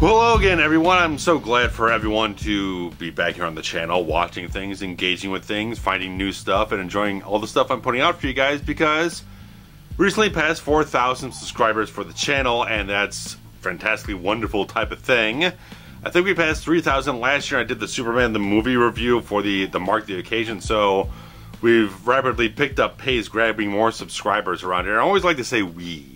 Hello again, everyone. I'm so glad for everyone to be back here on the channel, watching things, engaging with things, finding new stuff, and enjoying all the stuff I'm putting out for you guys, because recently passed 4,000 subscribers for the channel, and that's fantastically wonderful type of thing. I think we passed 3,000 last year. I did the Superman the movie review for the mark the occasion, so we've rapidly picked up pace, grabbing more subscribers around here. I always like to say we,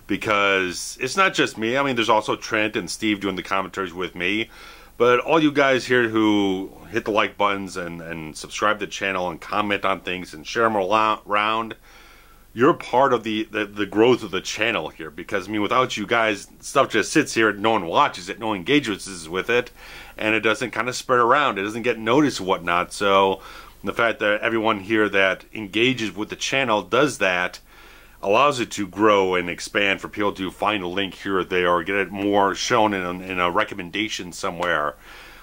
because it's not just me. I mean, there's also Trent and Steve doing the commentaries with me, but all you guys here who hit the like buttons and subscribe to the channel and comment on things and share them around, you're part of the growth of the channel here, because I mean, without you guys, stuff just sits here and no one watches it, no one engages with it, and it doesn't kind of spread around, it doesn't get noticed and whatnot. So the fact that everyone here that engages with the channel does that allows it to grow and expand, for people to find a link here or there, or get it more shown in a recommendation somewhere.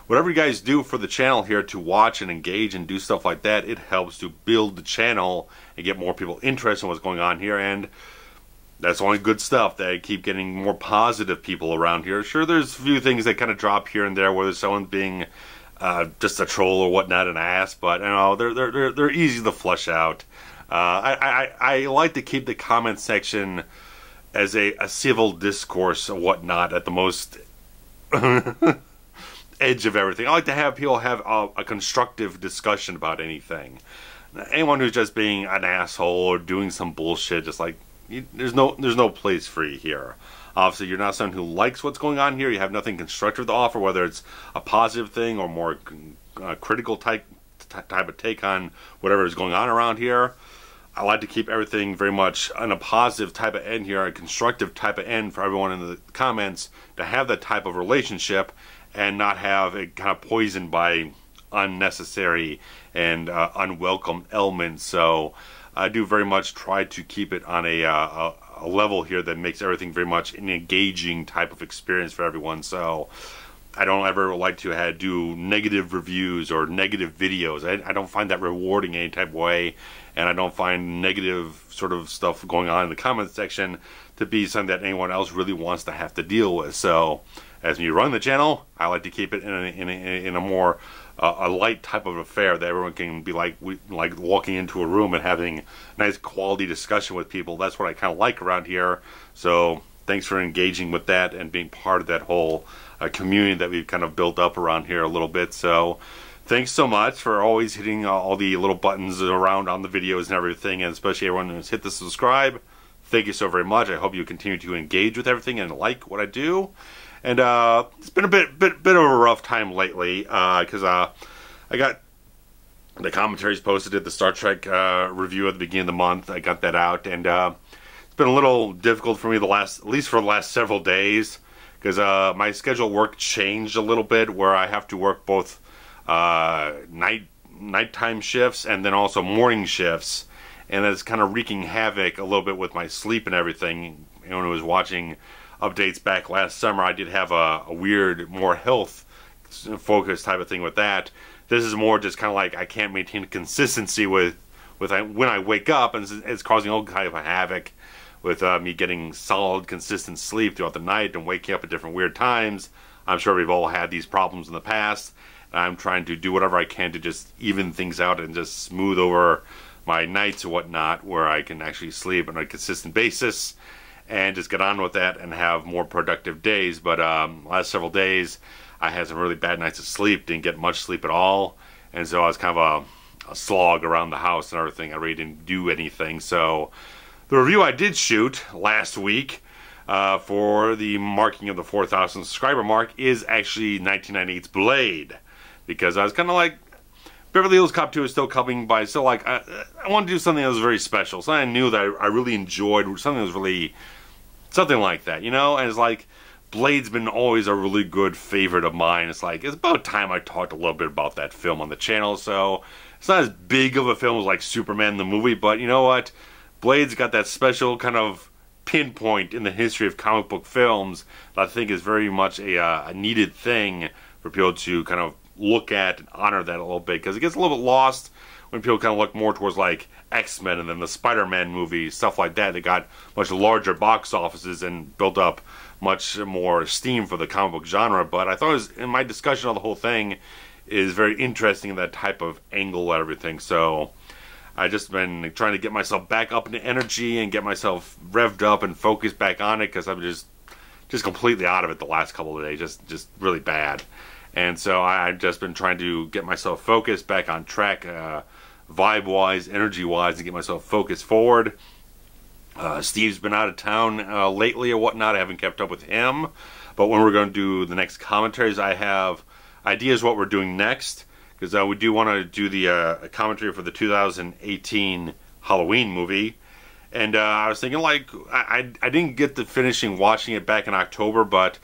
Whatever you guys do for the channel here to watch and engage and do stuff like that, it helps to build the channel and get more people interested in what's going on here, and that's only good stuff. That I keep getting more positive people around here. Sure, there's a few things that kind of drop here and there, where there's someone being just a troll or whatnot, an ass, but you know, they're easy to flush out. I like to keep the comment section as a civil discourse or whatnot at the most edge of everything. I like to have people have a constructive discussion about anything. Anyone who's just being an asshole or doing some bullshit, just like, there's no place for you here. Obviously, you're not someone who likes what's going on here. You have nothing constructive to offer, whether it's a positive thing or more critical type of take on whatever is going on around here. I like to keep everything very much on a positive type of end here, a constructive type of end for everyone in the comments, to have that type of relationship and not have it kind of poisoned by unnecessary and unwelcome elements. So I do very much try to keep it on a level here that makes everything very much an engaging type of experience for everyone. So I don't ever like to do negative reviews or negative videos. I don't find that rewarding in any type of way, and I don't find negative sort of stuff going on in the comment section to be something that anyone else really wants to have to deal with. So as you run the channel, I like to keep it in a more a light type of affair, that everyone can be like walking into a room and having nice quality discussion with people. That's what I kind of like around here. So thanks for engaging with that and being part of that whole community that we've kind of built up around here a little bit. So thanks so much for always hitting all the little buttons around on the videos and everything, and especially everyone who's hit the subscribe. Thank you so very much. I hope you continue to engage with everything and like what I do. And it's been a bit of a rough time lately, because I got the commentaries posted at the Star Trek review at the beginning of the month. I got that out, and it's been a little difficult for me at least for the last several days, because my schedule at work changed a little bit, where I have to work both nighttime shifts and then also morning shifts, and it's kind of wreaking havoc a little bit with my sleep and everything. You know, when I was watching updates back last summer, I did have a weird, more health focused type of thing with that. This is more just kind of like I can't maintain consistency with when I wake up, and it's causing all kind of a havoc with me getting solid, consistent sleep throughout the night and waking up at different weird times. I'm sure we've all had these problems in the past. I'm trying to do whatever I can to just even things out and just smooth over my nights or whatnot, where I can actually sleep on a consistent basis and just get on with that and have more productive days. But last several days, I had some really bad nights of sleep, didn't get much sleep at all, and so I was kind of a slog around the house and everything. I really didn't do anything. So the review I did shoot last week for the marking of the 4,000 subscriber mark is actually 1998's Blade, because I was kind of like, Beverly Hills Cop 2 is still coming by, so like I wanted to do something that was very special, something I knew that I really enjoyed, something that was really something like that, you know. And it's like, Blade's been always a really good favorite of mine. It's like, it's about time I talked a little bit about that film on the channel. So it's not as big of a film as like Superman the movie, but you know what, Blade's got that special kind of pinpoint in the history of comic book films that I think is very much a needed thing for people to kind of look at and honor that a little bit, because it gets a little bit lost when people kind of look more towards like X-Men and then the Spider-Man movies, stuff like that. They got much larger box offices and built up much more steam for the comic book genre. But I thought it was, in my discussion of the whole thing, is very interesting in that type of angle and everything. So I just been trying to get myself back up into energy and get myself revved up and focused back on it, because I'm just completely out of it the last couple of days, just really bad. And so I've just been trying to get myself focused back on track, vibe-wise, energy-wise, and get myself focused forward. Steve's been out of town lately or whatnot. I haven't kept up with him. But when we're going to do the next commentaries, I have ideas what we're doing next, because we do want to do the commentary for the 2018 Halloween movie. And I was thinking, like, I didn't get to finishing watching it back in October, but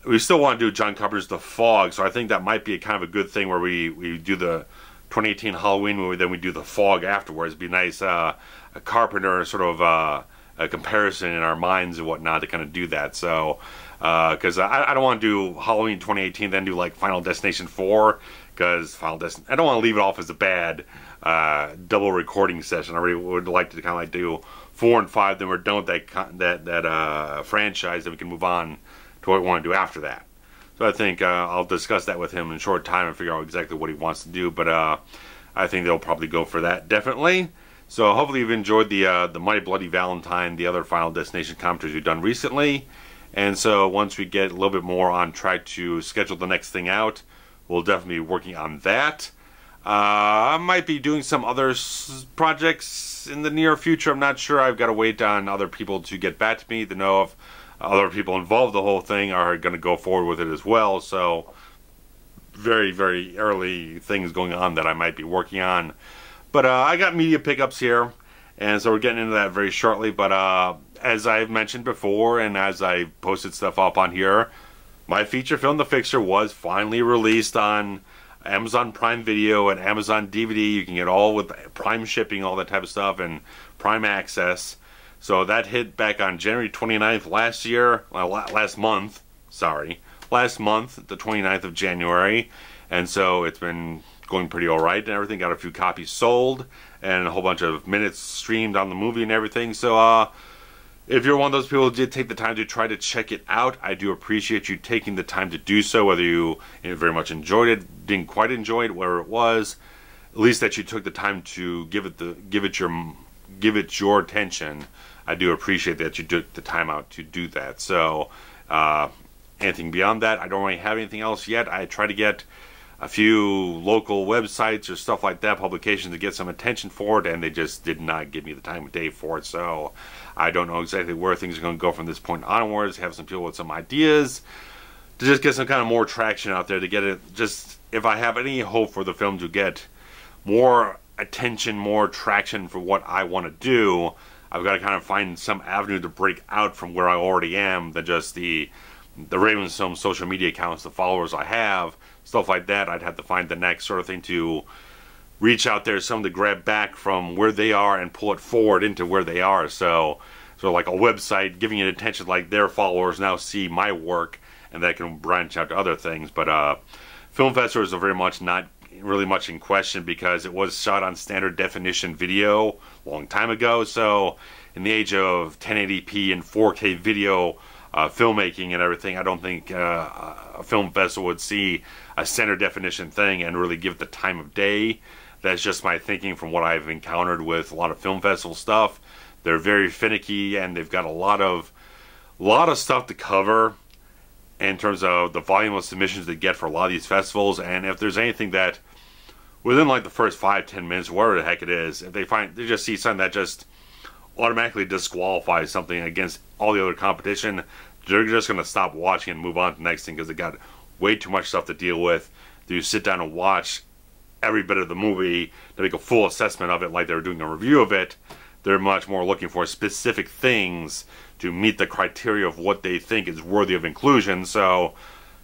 we still want to do John Carpenter's The Fog, so I think that might be kind of a good thing where we do the 2018 Halloween movie, then we do The Fog afterwards. It'd be nice, a Carpenter sort of a comparison in our minds and whatnot to kind of do that. So, because I don't want to do Halloween 2018, then do like Final Destination 4, because I don't want to leave it off as a bad double recording session. I really would like to kind of like do 4 and 5, then we're done with that franchise, then we can move on to what we want to do after that. So I think I'll discuss that with him in a short time and figure out exactly what he wants to do. But I think they'll probably go for that, definitely. So hopefully you've enjoyed the Mighty Bloody Valentine, the other Final Destination commentaries we've done recently. And so once we get a little bit more on track to schedule the next thing out, we'll definitely be working on that. I might be doing some other projects in the near future. I'm not sure. I've got to wait on other people to get back to me to know if other people involved in the whole thing are going to go forward with it as well. So very, very early things going on that I might be working on. But I got media pickups here, and so we're getting into that very shortly. But as I've mentioned before, and as I posted stuff up on here, my feature film, The Fixer, was finally released on Amazon Prime Video and Amazon DVD. You can get all with Prime shipping, all that type of stuff, and Prime Access. So that hit back on January 29th last month, the 29th of January. And so it's been going pretty alright and everything. Got a few copies sold and a whole bunch of minutes streamed on the movie and everything. So if you're one of those people who did take the time to try to check it out, I do appreciate you taking the time to do so, whether you very much enjoyed it, didn't quite enjoy it, whatever it was. At least that you took the time to give it your attention. I do appreciate that you took the time out to do that. So, anything beyond that, I don't really have anything else yet. I try to get a few local websites or stuff like that, publications, to get some attention for it, and they just did not give me the time of day for it. So, I don't know exactly where things are going to go from this point onwards. Have some people with some ideas to just get some kind of more traction out there, to get it, just, if I have any hope for the film to get more attention, more traction for what I want to do, I've got to kind of find some avenue to break out from where I already am than just the RavensFilm social media accounts, the followers I have, stuff like that. I'd have to find the next sort of thing to reach out there, some to grab back from where they are and pull it forward into where they are. So like a website, giving it attention, like their followers now see my work, and that can branch out to other things. But film festivals are very much not really much in question, because it was shot on standard definition video a long time ago. So in the age of 1080p and 4K video filmmaking and everything, I don't think a film festival would see a standard definition thing and really give it the time of day. That's just my thinking from what I've encountered with a lot of film festival stuff. They're very finicky, and they've got a lot of stuff to cover in terms of the volume of submissions they get for a lot of these festivals. And if there's anything that within like the first 5-10 minutes, whatever the heck it is, if they just see something that just automatically disqualifies something against all the other competition, they're just going to stop watching and move on to the next thing, because they got way too much stuff to deal with. To sit down and watch every bit of the movie to make a full assessment of it like they were doing a review of it. They're much more looking for specific things to meet the criteria of what they think is worthy of inclusion. So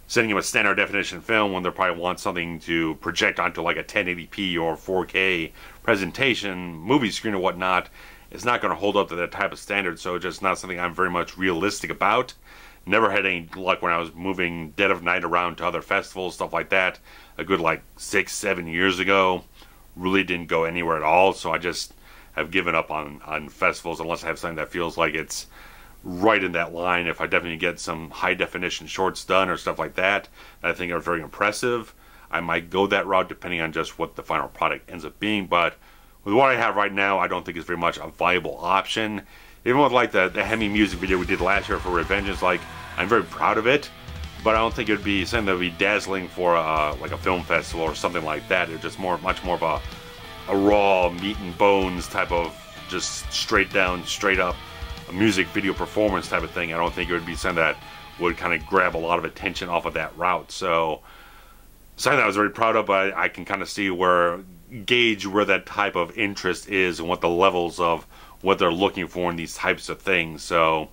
sending them a standard definition film when they probably want something to project onto like a 1080p or 4K presentation, movie screen or whatnot, is not going to hold up to that type of standard. So just not something I'm very much realistic about. Never had any luck when I was moving Dead of Night around to other festivals, stuff like that, a good like 6-7 years ago. really didn't go anywhere at all. So I just have given up on festivals unless I have something that feels like it's right in that line. If I definitely get some high definition shorts done or stuff like that, I think are very impressive, I might go that route depending on just what the final product ends up being. But with what I have right now, I don't think it's very much a viable option. Even with like the Hemi music video we did last year for Revengeance, like I'm very proud of it, but I don't think it would be something that would be dazzling for like a film festival or something like that. It's just much more of a raw meat and bones type of just straight down, straight up a music video performance type of thing. I don't think it would be something that would kind of grab a lot of attention off of that route. So something that I was very proud of, but I can kind of gauge where that type of interest is and what the levels of what they're looking for in these types of things. So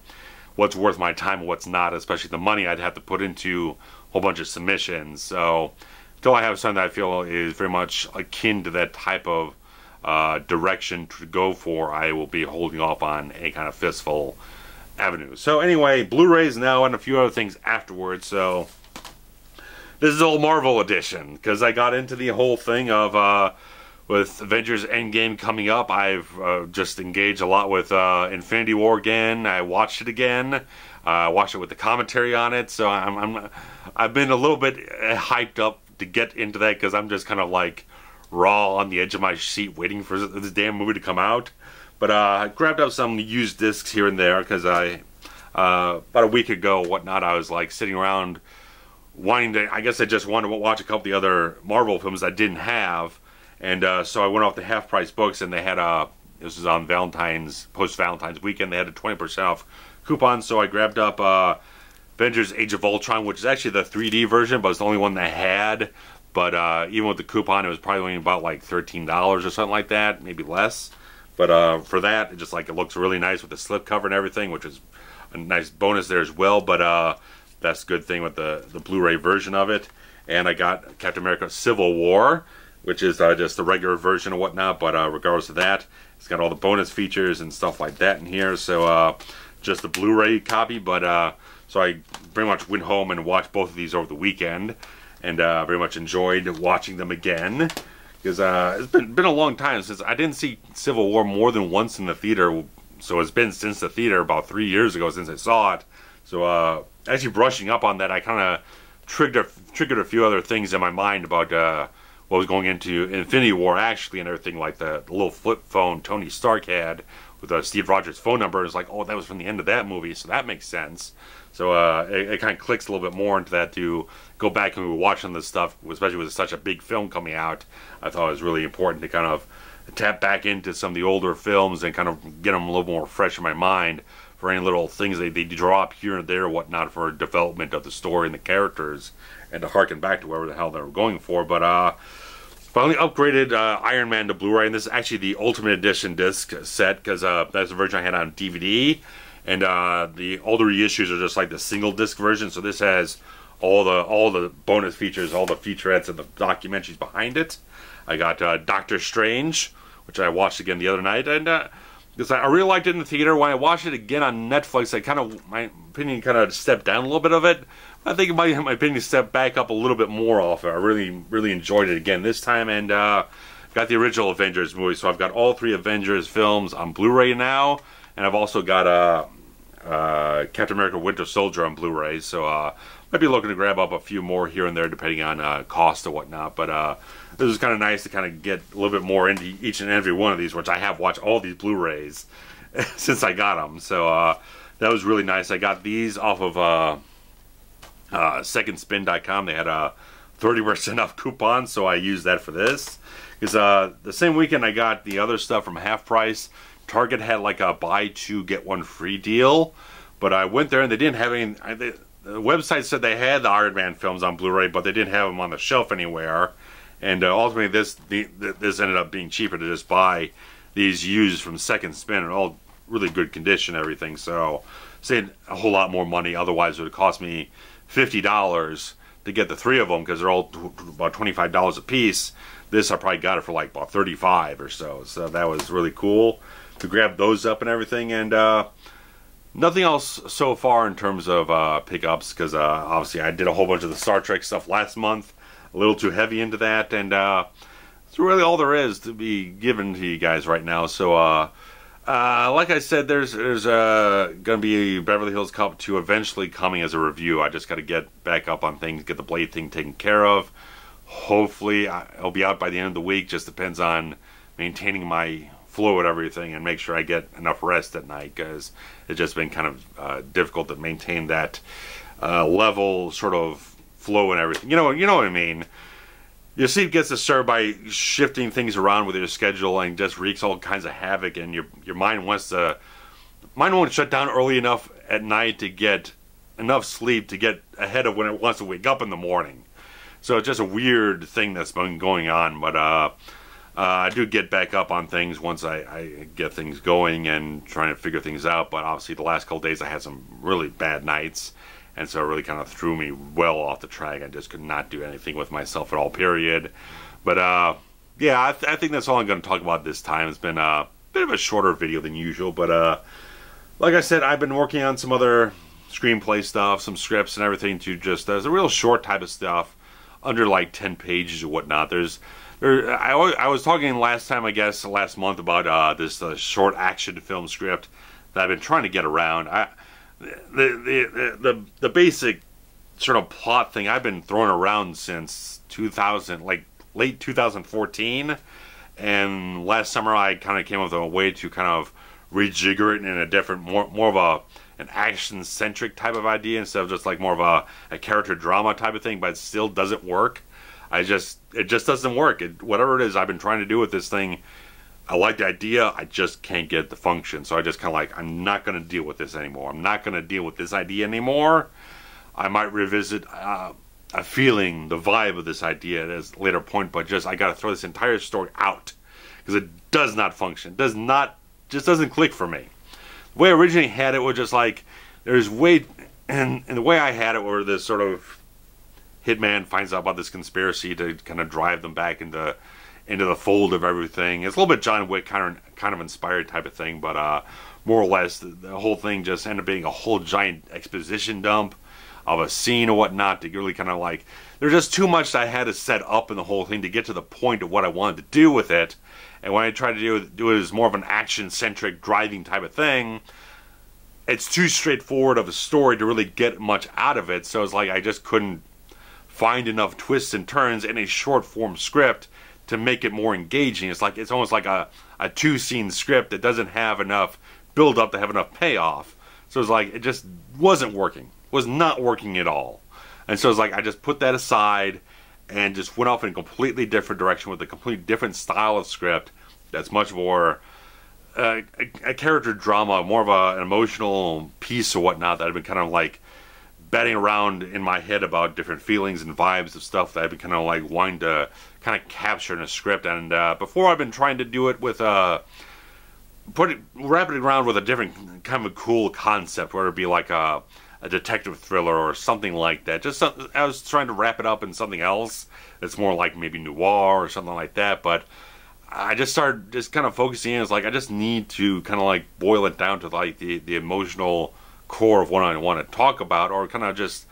what's worth my time and what's not, especially the money I'd have to put into a whole bunch of submissions. So until I have something that I feel is very much akin to that type of direction to go for, I will be holding off on any kind of festival avenue. So anyway, Blu-rays now and a few other things afterwards. So this is all Marvel edition because I got into the whole thing of with Avengers Endgame coming up. I've just engaged a lot with Infinity War again. I watched it again. I watched it with the commentary on it. So I've been a little bit hyped up to get into that because I'm just kind of like raw on the edge of my seat waiting for this damn movie to come out. But I grabbed up some used discs here and there because about a week ago, whatnot, I was like sitting around wanting to, I guess I just wanted to watch a couple of the other Marvel films I didn't have. And so I went off to Half Price Books, and they had this was on post-Valentine's weekend, they had a 20% off coupon. So I grabbed up Avengers Age of Ultron, which is actually the 3D version, but it's the only one they had. But even with the coupon, it was probably only about like $13 or something like that, maybe less. But for that, it just like it looks really nice with the slipcover and everything, which is a nice bonus there as well. But that's a good thing with the Blu-ray version of it. And I got Captain America Civil War, which is just the regular version and whatnot. But regardless of that, it's got all the bonus features and stuff like that in here. So just the Blu-ray copy. But so I pretty much went home and watched both of these over the weekend, and very much enjoyed watching them again. Because it's been a long time since I didn't see Civil War more than once in the theater. So it's been since the theater about 3 years ago since I saw it. So actually brushing up on that, I kind of triggered a few other things in my mind about what was going into Infinity War actually, and everything, like the little flip phone Tony Stark had with Steve Rogers' phone number. It's like, oh, that was from the end of that movie, so that makes sense. So it kind of clicks a little bit more into that to go back and we were watching this stuff, especially with such a big film coming out. I thought it was really important to kind of tap back into some of the older films and kind of get them a little more fresh in my mind for any little things they drop here and there or whatnot for development of the story and the characters, and to harken back to wherever the hell they were going for. But finally upgraded Iron Man to Blu-ray, and this is actually the Ultimate Edition disc set because that's the version I had on DVD. And the older reissues are just like the single disc version. So this has all the bonus features, all the featurettes, and the documentaries behind it. I got Doctor Strange, which I watched again the other night, and because I really liked it in the theater. When I watched it again on Netflix, my opinion kind of stepped down a little bit of it. I think my opinion stepped back up a little bit more off it. I really enjoyed it again this time, and got the original Avengers movie. So I've got all 3 Avengers films on Blu-ray now, and I've also got Captain America Winter Soldier on Blu-ray. So might be looking to grab up a few more here and there depending on cost or whatnot. But this is kind of nice to kind of get a little bit more into each and every one of these, which I have watched all these Blu-rays since I got them. So that was really nice. I got these off of secondspin.com. They had a 30% off coupon, so I used that for this. Because the same weekend I got the other stuff from Half Price. Target had like a buy 2 get 1 free deal, but I went there and they didn't have any. The website said they had the Iron Man films on Blu-ray, but they didn't have them on the shelf anywhere. And ultimately, this ended up being cheaper to just buy these used from Second Spin, and all really good condition, and everything. So saved a whole lot more money. Otherwise, it would have cost me $50 to get the 3 of them because they're all about $25 a piece. This I probably got it for like about $35 or so. So that was really cool to grab those up and everything. And nothing else so far in terms of pickups, because obviously I did a whole bunch of the Star Trek stuff last month, a little too heavy into that, and so it's really all there is to be given to you guys right now. So, like I said, there's going to be Beverly Hills Cop 2 eventually coming as a review. I just got to get back up on things, get the Blade thing taken care of. Hopefully, I'll be out by the end of the week. Just depends on maintaining my flow and everything, and make sure I get enough rest at night, because it's just been kind of difficult to maintain that level sort of flow and everything. You know what I mean. Your sleep gets disturbed by shifting things around with your schedule, and just wreaks all kinds of havoc. And your mind won't shut down early enough at night to get enough sleep to get ahead of when it wants to wake up in the morning. So it's just a weird thing that's been going on. But I do get back up on things once I get things going and trying to figure things out. But obviously the last couple days I had some really bad nights, and so it really kind of threw me well off the track. I just could not do anything with myself at all, period. But yeah, I think that's all I'm going to talk about this time. It's been a bit of a shorter video than usual, but like I said, I've been working on some other screenplay stuff, some scripts and everything, to just as a real short type of stuff, under like 10 pages or whatnot. I was talking last time, I guess, last month, about this short action film script that I've been trying to get around. The basic sort of plot thing I've been throwing around since 2000, like late 2014, and last summer I kind of came up with a way to kind of rejigger it in a different, more of an action-centric type of idea, instead of just like more of a character drama type of thing. But it still doesn't work. It just doesn't work. Whatever it is I've been trying to do with this thing, I like the idea, I just can't get it to function. So I just kind of like, I'm not going to deal with this anymore. I'm not going to deal with this idea anymore. I might revisit a feeling, the vibe of this idea at a later point, but I got to throw this entire story out, because it does not function. Just doesn't click for me. The way I originally had it was just like, and the way I had it, where this sort of hitman finds out about this conspiracy to kind of drive them back into the fold of everything. It's a little bit John Wick kind of inspired type of thing, but more or less the whole thing just ended up being a whole giant exposition dump of a scene or whatnot, to really kind of like, there's just too much I had to set up in the whole thing to get to the point of what I wanted to do with it. And when I tried to do it as more of an action-centric driving type of thing, it's too straightforward of a story to really get much out of it. So it's like I just couldn't find enough twists and turns in a short-form script to make it more engaging. It's almost like a two-scene script that doesn't have enough build-up to have enough payoff. So it's like, it just wasn't working. Was not working at all. And so it's like, I just put that aside and just went off in a completely different direction with a completely different style of script that's much more a character drama, more of an emotional piece or whatnot, that I've been kind of like batting around in my head about different feelings and vibes of stuff that I've been kind of like wanting to kind of capture in a script. And before, I've been trying to do it with wrapping it around with a different kind of a cool concept, where it'd be like a detective thriller or something like that. I was trying to wrap it up in something else that's more like maybe noir or something like that. But I just started just kind of focusing in. It's like, I just need to kind of like boil it down to like the emotional core of what I want to talk about, or kind of just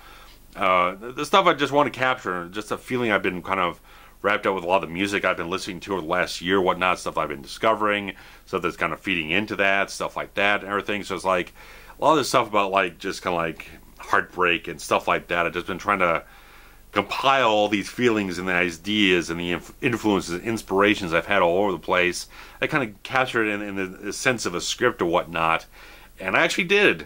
the stuff I just want to capture. Just a feeling I've been kind of wrapped up with a lot of the music I've been listening to over the last year, whatnot, stuff I've been discovering, stuff that's kind of feeding into that, stuff like that and everything. So it's like a lot of this stuff about like just kind of like heartbreak and stuff like that. I've just been trying to compile all these feelings and the ideas and the influences and inspirations I've had all over the place. I kind of captured it in the sense of a script or whatnot, and I actually did.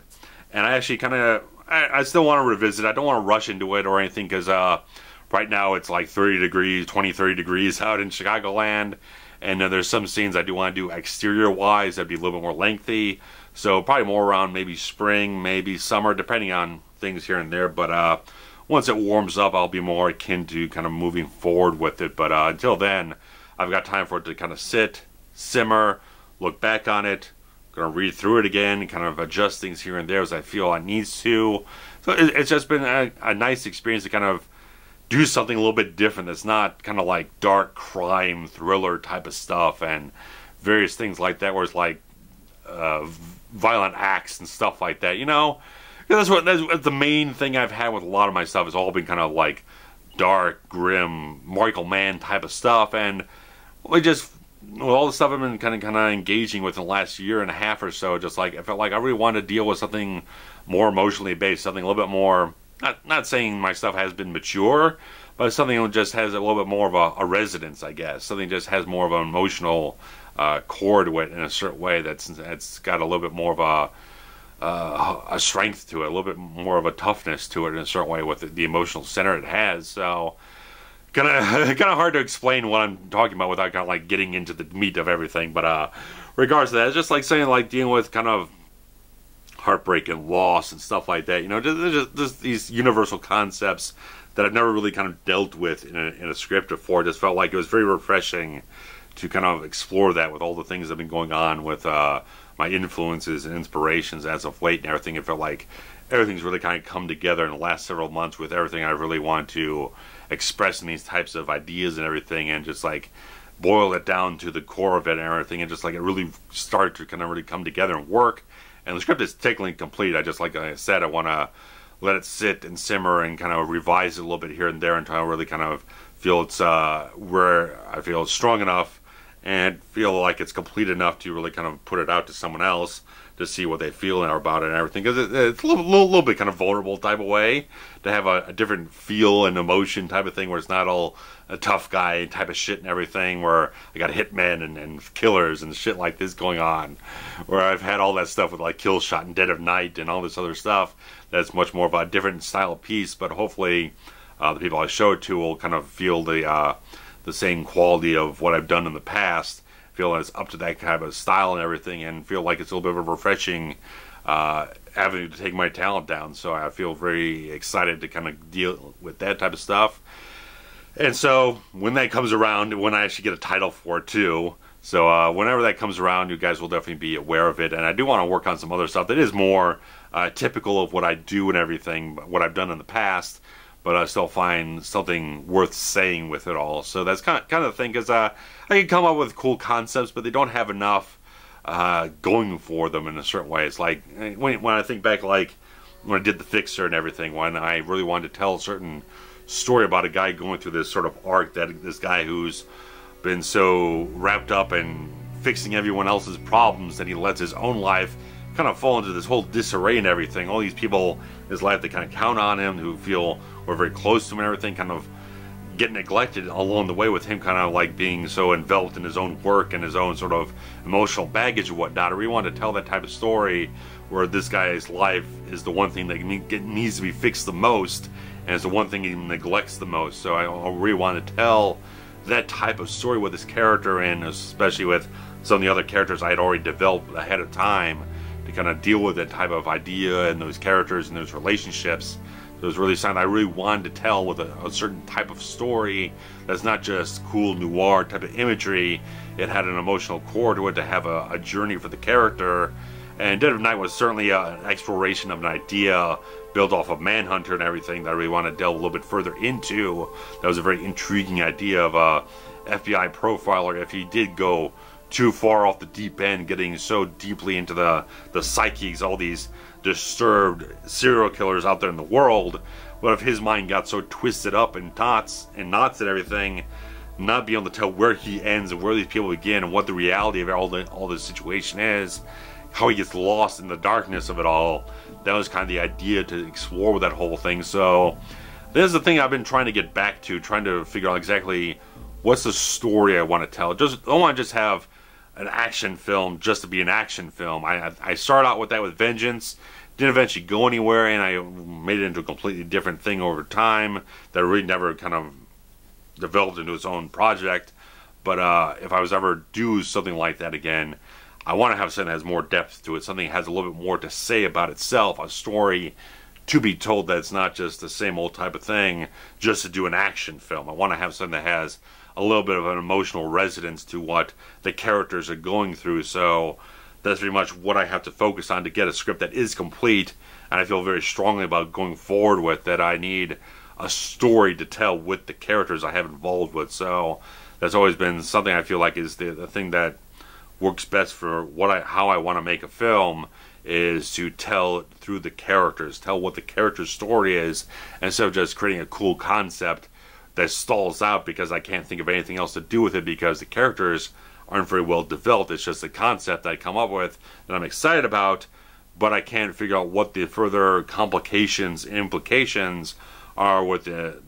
And I actually kind of, I still want to revisit. I don't want to rush into it or anything, because right now it's like 30 degrees out in Chicagoland, and there's some scenes I do want to do exterior-wise that'd be a little bit more lengthy. So probably more around maybe spring, maybe summer, depending on things here and there. But once it warms up, I'll be more akin to kind of moving forward with it. But until then, I've got time for it to kind of sit, simmer, look back on it, going to read through it again, kind of adjust things here and there as I feel I need to. So it's just been a nice experience to kind of do something a little bit different that's not kind of like dark crime thriller type of stuff and various things like that, where it's like violent acts and stuff like that, you know? That's the main thing I've had with a lot of my stuff. It's all been kind of like dark, grim, Michael Mann type of stuff. And we just, with all the stuff I've been kind of engaging with in the last year and a half or so, just like I felt like I really wanted to deal with something more emotionally based, something a little bit more. Not saying my stuff has been mature, but something that just has a little bit more of a resonance, I guess. Something just has more of an emotional core to it in a certain way. That's got a little bit more of a strength to it, a little bit more of a toughness to it in a certain way with the emotional center it has. So kind of hard to explain what I'm talking about without kind of like getting into the meat of everything. But regards to that, it's just like saying like dealing with kind of heartbreak and loss and stuff like that. You know, just these universal concepts that I've never really kind of dealt with in a script before. Just felt like it was very refreshing to kind of explore that with all the things that have been going on with my influences and inspirations as of late and everything. It felt like everything's really kind of come together in the last several months with everything I really want to express in these types of ideas and everything, and just like boil it down to the core of it and everything, and just like it really started to kind of really come together and work. And the script is technically complete. I just, like I said, I want to let it sit and simmer and kind of revise it a little bit here and there until I really kind of feel it's where I feel it's strong enough and feel like it's complete enough to really kind of put it out to someone else to see what they feel about it and everything. Because it's a little bit kind of vulnerable type of way to have a different feel and emotion type of thing where it's not all a tough guy type of shit and everything, where I got hitmen and killers and shit like this going on, where I've had all that stuff with like Kill Shot and Dead of Night and all this other stuff. That's much more of a different style piece, but hopefully the people I show it to will kind of feel the same quality of what I've done in the past, feel that it's up to that kind of style and everything, and feel like it's a little bit of a refreshing avenue to take my talent down. So I feel very excited to kind of deal with that type of stuff. And so when that comes around, when I actually get a title for it too, so whenever that comes around, you guys will definitely be aware of it. And I do want to work on some other stuff that is more typical of what I do and everything, what I've done in the past, but I still find something worth saying with it all. So that's kind of the thing, because I can come up with cool concepts, but they don't have enough going for them in a certain way. It's like when I think back, like when I did The Fixer and everything, when I really wanted to tell a certain story about a guy going through this sort of arc, that this guy who's been so wrapped up in fixing everyone else's problems that he lets his own life kind of fall into this whole disarray and everything. All these people in his life that kind of count on him, who feel we're very close to him and everything, kind of get neglected along the way, with him kind of like being so enveloped in his own work and his own sort of emotional baggage and whatnot. I really want to tell that type of story where this guy's life is the one thing that needs to be fixed the most, and it's the one thing he neglects the most. So I really want to tell that type of story with this character, and especially with some of the other characters I had already developed ahead of time, to kind of deal with that type of idea and those characters and those relationships. So it was really something I really wanted to tell with a certain type of story that's not just cool noir type of imagery. It had an emotional core to it, to have a journey for the character. And Dead of Night was certainly an exploration of an idea built off of Manhunter and everything that I really want to delve a little bit further into. That was a very intriguing idea of a FBI profiler, if he did go too far off the deep end, getting so deeply into the psyches, all these disturbed serial killers out there in the world. But if his mind got so twisted up in knots and everything, not being able to tell where he ends and where these people begin and what the reality of all this situation is, how he gets lost in the darkness of it all. That was kind of the idea to explore with that whole thing. So this is the thing I've been trying to get back to, trying to figure out exactly what's the story I want to tell. I don't want to just have an action film just to be an action film. I started out with that with Vengeance, didn't eventually go anywhere, and I made it into a completely different thing over time that really never kind of developed into its own project. But if I was ever do something like that again, I want to have something that has more depth to it, something that has a little bit more to say about itself, a story to be told, that it's not just the same old type of thing just to do an action film. I want to have something that has a little bit of an emotional resonance to what the characters are going through. So that's pretty much what I have to focus on to get a script that is complete, and I feel very strongly about going forward with that. I need a story to tell with the characters I have involved with. So that's always been something I feel like is the thing that works best for how I want to make a film, is to tell through the characters, tell what the character's story is, instead of just creating a cool concept that stalls out because I can't think of anything else to do with it because the characters aren't very well developed. It's just a concept that I come up with that I'm excited about, but I can't figure out what the further complications and implications are with the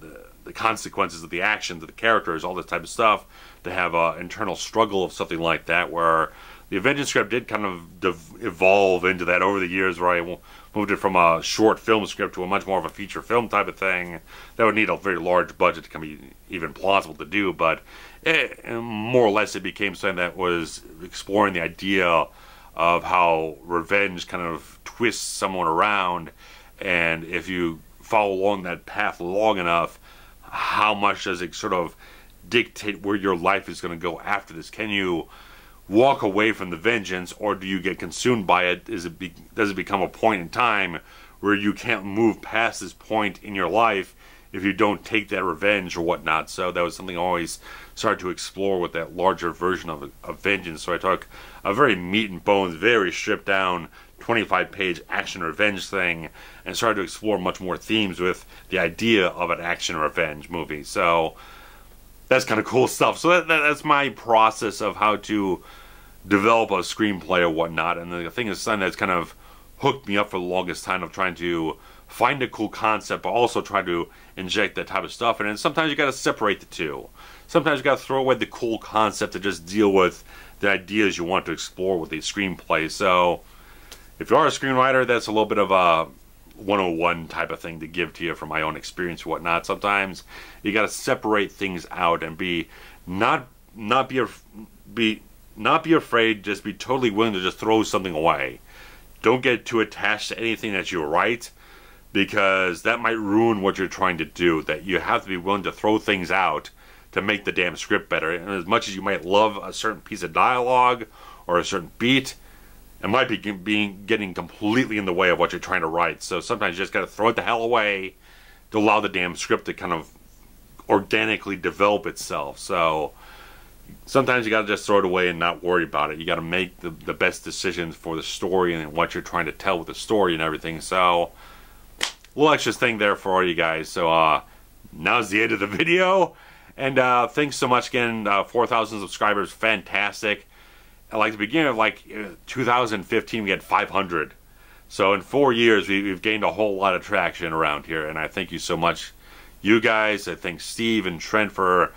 consequences of the actions of the characters, all this type of stuff, to have an internal struggle of something like that, where the Avengers script did kind of evolve into that over the years, where I moved it from a short film script to a much more of a feature film type of thing that would need a very large budget to be even plausible to do, but more or less it became something that was exploring the idea of how revenge kind of twists someone around, and if you follow along that path long enough, how much does it sort of dictate where your life is going to go after this? Can you walk away from the vengeance, or do you get consumed by it? Does it become a point in time where you can't move past this point in your life if you don't take that revenge or whatnot? So that was something I always started to explore with that larger version of vengeance. So I took a very meat and bones, very stripped down 25-page action revenge thing and started to explore much more themes with the idea of an action revenge movie. So that's kind of cool stuff. So that's my process of how to develop a screenplay or whatnot. And the thing is something that's kind of hooked me up for the longest time, of trying to find a cool concept but also try to inject that type of stuff. And then sometimes you got to separate the two. Sometimes you got to throw away the cool concept to just deal with the ideas you want to explore with the screenplay. So if you are a screenwriter, that's a little bit of a 101 type of thing to give to you from my own experience or whatnot. Sometimes you got to separate things out and not be afraid. Just be totally willing to just throw something away. Don't get too attached to anything that you write, because that might ruin what you're trying to do. That you have to be willing to throw things out to make the damn script better. And as much as you might love a certain piece of dialogue or a certain beat, it might be getting completely in the way of what you're trying to write. So sometimes you just got to throw it the hell away to allow the damn script to kind of organically develop itself. So sometimes you got to just throw it away and not worry about it. You got to make the best decisions for the story and what you're trying to tell with the story and everything. So a little extra thing there for all you guys. So now's the end of the video. And thanks so much again. 4,000 subscribers, fantastic. And like the beginning of 2015, we had 500. So in 4 years, we've gained a whole lot of traction around here. And I thank you so much, you guys. I thank Steve and Trent for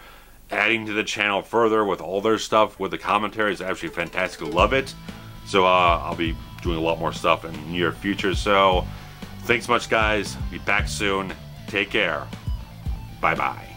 adding to the channel further with all their stuff, with the commentary. It's actually fantastic. I love it. So I'll be doing a lot more stuff in the near future. So thanks much, guys. Be back soon. Take care. Bye-bye.